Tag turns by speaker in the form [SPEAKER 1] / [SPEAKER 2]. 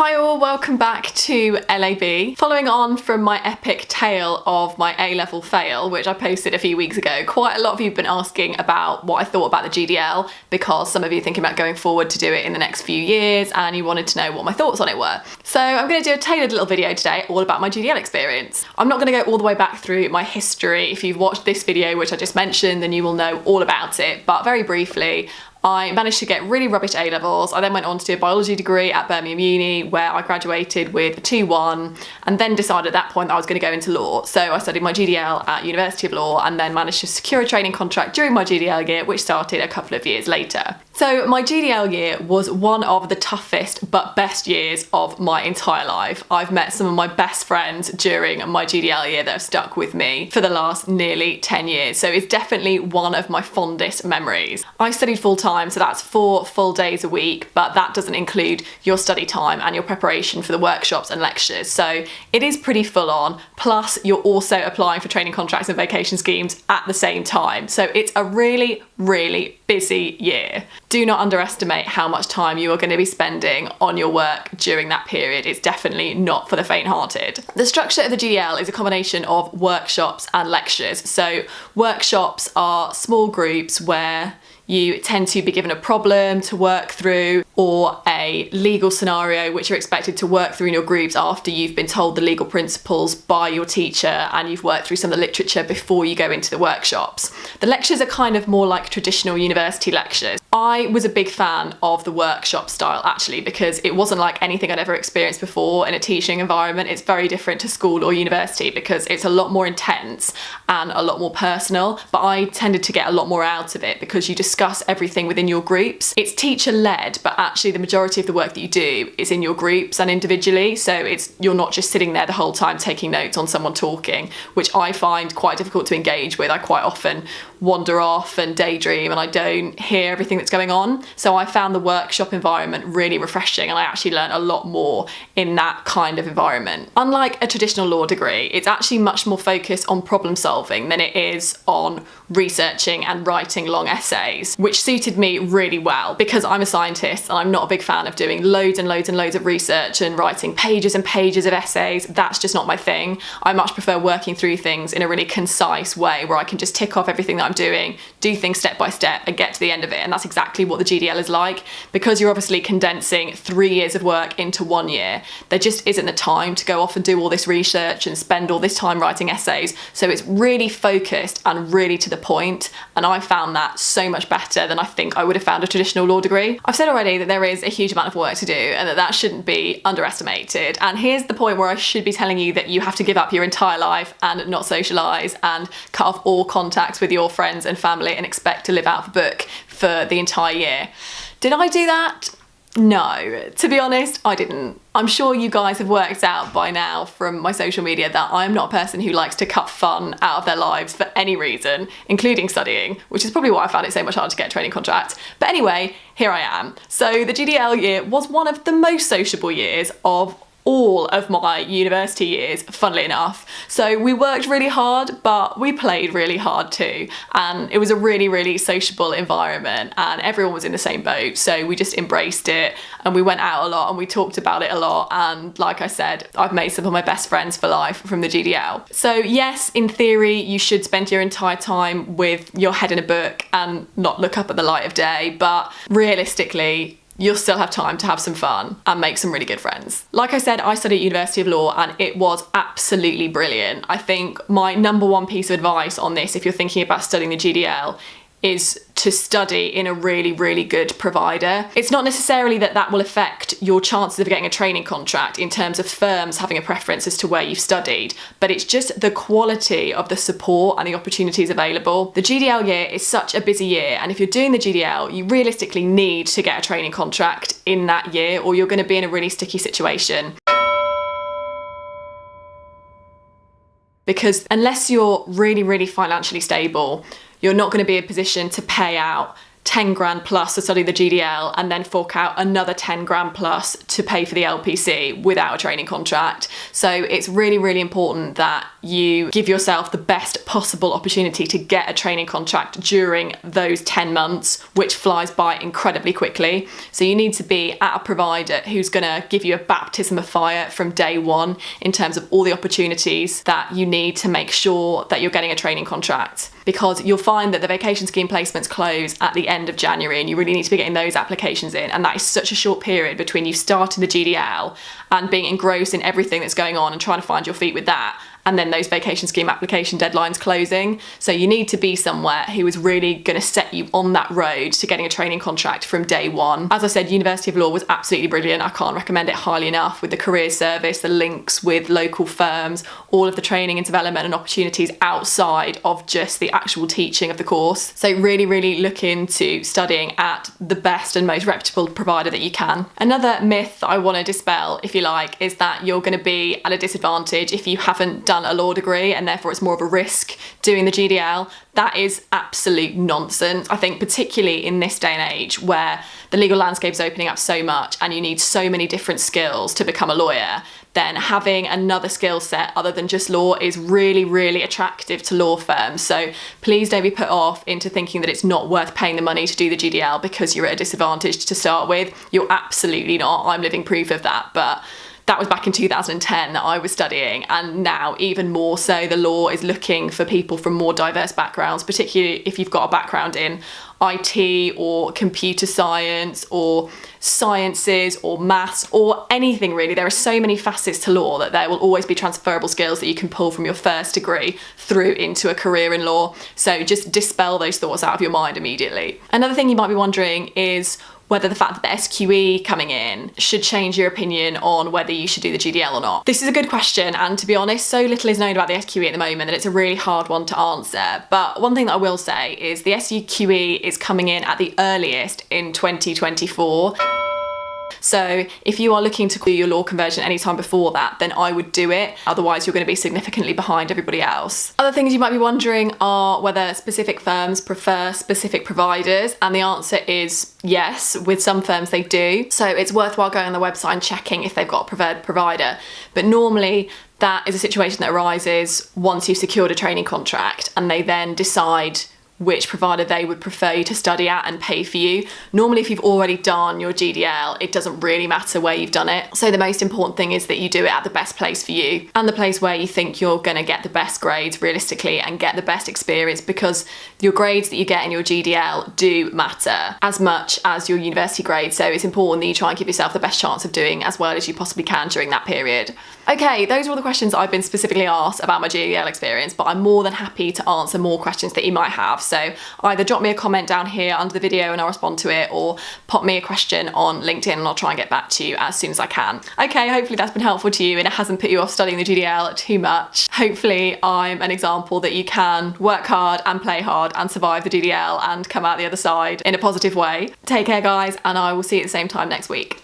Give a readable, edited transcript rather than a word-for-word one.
[SPEAKER 1] Hi all, welcome back to LAB. Following on from my epic tale of my A-level fail, which I posted a few weeks ago, quite a lot of you have been asking about what I thought about the GDL because some of you are thinking about going forward to do it in the next few years and you wanted to know what my thoughts on it were. So I'm going to do a tailored little video today all about my GDL experience. I'm not going to go all the way back through my history. If you've watched this video, which I just mentioned, then you will know all about it, but very briefly, I managed to get really rubbish A-levels. I then went on to do a biology degree at Birmingham Uni where I graduated with a 2-1 and then decided at that point that I was going to go into law. So I studied my GDL at University of Law and then managed to secure a training contract during my GDL year, which started a couple of years later. So my GDL year was one of the toughest but best years of my entire life. I've met some of my best friends during my GDL year that have stuck with me for the last nearly 10 years. So it's definitely one of my fondest memories. I studied full-time, so that's 4 full days a week, but that doesn't include your study time and your preparation for the workshops and lectures. So it is pretty full on. Plus you're also applying for training contracts and vacation schemes at the same time. So it's a really, really busy year. Do not underestimate how much time you are going to be spending on your work during that period. It's definitely not for the faint-hearted. The structure of the GDL is a combination of workshops and lectures. So workshops are small groups where you tend to be given a problem to work through or a legal scenario which you're expected to work through in your groups after you've been told the legal principles by your teacher and you've worked through some of the literature before you go into the workshops. The lectures are kind of more like traditional university lectures. I was a big fan of the workshop style actually because it wasn't like anything I'd ever experienced before in a teaching environment. It's very different to school or university because it's a lot more intense and a lot more personal, but I tended to get a lot more out of it because you discuss everything within your groups. It's teacher led, but actually the majority of the work that you do is in your groups and individually, so you're not just sitting there the whole time taking notes on someone talking, which I find quite difficult to engage with. I quite often wander off and daydream and I don't hear everything that's going on. So I found the workshop environment really refreshing and I actually learned a lot more in that kind of environment. Unlike a traditional law degree, it's actually much more focused on problem solving than it is on researching and writing long essays, which suited me really well because I'm a scientist and I'm not a big fan of doing loads and loads and loads of research and writing pages and pages of essays. That's just not my thing. I much prefer working through things in a really concise way where I can just tick off everything that I'm doing, do things step by step and get to the end of it. And that's exactly what the GDL is like. Because you're obviously condensing 3 years of work into 1 year, there just isn't the time to go off and do all this research and spend all this time writing essays. So it's really focused and really to the point, and I found that so much better than I think I would have found a traditional law degree. I've said already that there is a huge amount of work to do and that shouldn't be underestimated, and here's the point where I should be telling you that you have to give up your entire life and not socialise and cut off all contacts with your friends and family and expect to live out of a book for the entire year. Did I do that? No, to be honest, I didn't. I'm sure you guys have worked out by now from my social media that I'm not a person who likes to cut fun out of their lives for any reason, including studying, which is probably why I found it so much harder to get a training contract. But anyway, here I am. So the GDL year was one of the most sociable years of all of my university years, funnily enough. So we worked really hard, but we played really hard too. And it was a really, really sociable environment and everyone was in the same boat. So we just embraced it and we went out a lot and we talked about it a lot. And like I said, I've made some of my best friends for life from the GDL. So yes, in theory, you should spend your entire time with your head in a book and not look up at the light of day. But realistically, you'll still have time to have some fun and make some really good friends. Like I said, I studied at University of Law and it was absolutely brilliant. I think my number one piece of advice on this, if you're thinking about studying the GDL, is to study in a really, really good provider. It's not necessarily that will affect your chances of getting a training contract in terms of firms having a preference as to where you've studied, but it's just the quality of the support and the opportunities available. The GDL year is such a busy year, and if you're doing the GDL, you realistically need to get a training contract in that year or you're going to be in a really sticky situation. Because unless you're really, really financially stable, you're not going to be in a position to pay out 10 grand plus to study the GDL and then fork out another 10 grand plus to pay for the LPC without a training contract. So it's really, really important that you give yourself the best possible opportunity to get a training contract during those 10 months, which flies by incredibly quickly. So you need to be at a provider who's going to give you a baptism of fire from day one in terms of all the opportunities that you need to make sure that you're getting a training contract. Because you'll find that the vacation scheme placements close at the end of January, and you really need to be getting those applications in. And that is such a short period between you starting the GDL and being engrossed in everything that's going on and trying to find your feet with that, and then those vacation scheme application deadlines closing. So you need to be somewhere who is really going to set you on that road to getting a training contract from day one. As I said, University of Law was absolutely brilliant. I can't recommend it highly enough, with the careers service, the links with local firms, all of the training and development and opportunities outside of just the actual teaching of the course. So really, really look into studying at the best and most reputable provider that you can. Another myth that I want to dispel, if you like, is that you're going to be at a disadvantage if you haven't done a law degree and therefore it's more of a risk doing the GDL. That is absolute nonsense. I think particularly in this day and age where the legal landscape is opening up so much and you need so many different skills to become a lawyer, then having another skill set other than just law is really, really attractive to law firms. So please don't be put off into thinking that it's not worth paying the money to do the GDL because you're at a disadvantage to start with. You're absolutely not. I'm living proof of that. But that was back in 2010 that I was studying, and now even more so the law is looking for people from more diverse backgrounds, particularly if you've got a background in IT or computer science or sciences or maths or anything really. There are so many facets to law that there will always be transferable skills that you can pull from your first degree through into a career in law. So just dispel those thoughts out of your mind immediately. Another thing you might be wondering is whether the fact that the SQE coming in should change your opinion on whether you should do the GDL or not. This is a good question, and to be honest, so little is known about the SQE at the moment that it's a really hard one to answer. But one thing that I will say is the SQE is coming in at the earliest in 2024. So if you are looking to do your law conversion anytime before that, then I would do it. Otherwise, you're going to be significantly behind everybody else. Other things you might be wondering are whether specific firms prefer specific providers, and the answer is yes. With some firms they do. So it's worthwhile going on the website and checking if they've got a preferred provider. But normally that is a situation that arises once you've secured a training contract and they then decide which provider they would prefer you to study at and pay for you. Normally, if you've already done your GDL, it doesn't really matter where you've done it. So the most important thing is that you do it at the best place for you and the place where you think you're going to get the best grades realistically and get the best experience, because your grades that you get in your GDL do matter as much as your university grades. So it's important that you try and give yourself the best chance of doing as well as you possibly can during that period. Okay, those are all the questions I've been specifically asked about my GDL experience, but I'm more than happy to answer more questions that you might have. So either drop me a comment down here under the video and I'll respond to it, or pop me a question on LinkedIn and I'll try and get back to you as soon as I can. Okay, hopefully that's been helpful to you and it hasn't put you off studying the GDL too much. Hopefully I'm an example that you can work hard and play hard and survive the GDL and come out the other side in a positive way. Take care guys, and I will see you at the same time next week.